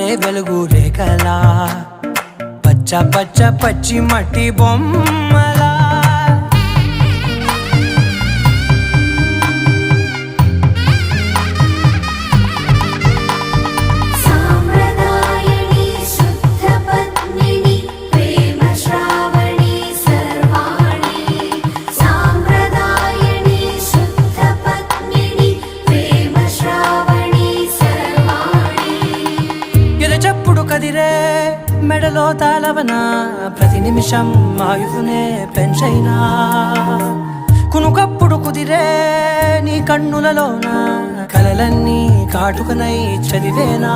పారే వెలుగు రేఖలా పచ్చ పచ్చ పచ్చి మట్టి బొమ్మలా కదిరే మెడలో తాళవన ప్రతి నిమిషం ఆయుధునే పెంచైనా కునుకప్పుడు కుదిరే నీ కన్నులలోన కలలన్నీ కాటుకనై చదివేనా